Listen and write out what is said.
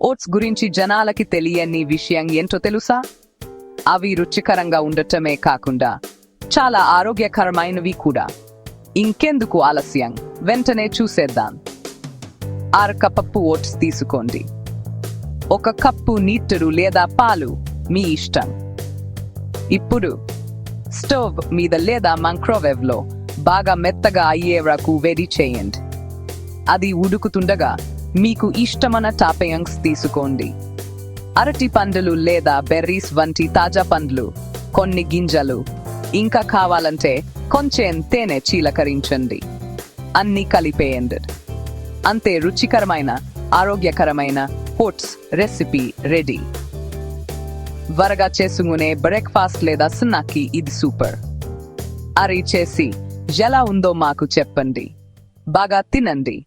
Oats గురించి జనాలకి తెలియని విషయం ఏంటో తెలుసా? అవి రుచికరంగా ఉండటమే కాకుండా చాలా ఆరోగ్యకరమైనవి కూడా. ఇంకెందుకు ఆలస్యం, వెంటనే చూసేద్దాం. 6 కప్పు ఓట్స్ తీసుకోండి. 1 కప్పు నీరు లేదా పాలు మీ ఇష్టం. ఇప్పుడు స్టవ్ మీద లేదా మైక్రోవేవ్ లో బాగా మెత్తగా అయ్యే వరకు వేడి చేయండి. అది ఉడుకుతుండగా మీకు ఇష్టమైన టాపింగ్స్ తీసుకోండి. అరటి పండ్లు లేదా బెర్రీస్ వంటి తాజా పండ్లు, కొన్ని గింజలు, ఇంకా కావాలంటే కొంచెం తేనె చీలకరించండి. అన్ని కలిపేయండి. అంతే, రుచికరమైన ఆరోగ్యకరమైన ఓట్స్ రెసిపీ రెడీ. త్వరగా చేసుకునే బ్రేక్ఫాస్ట్ లేదా స్నాక్కి ఇది సూపర్. అరి చేసి ఎలా ఉందో మాకు చెప్పండి. బాగా తినండి.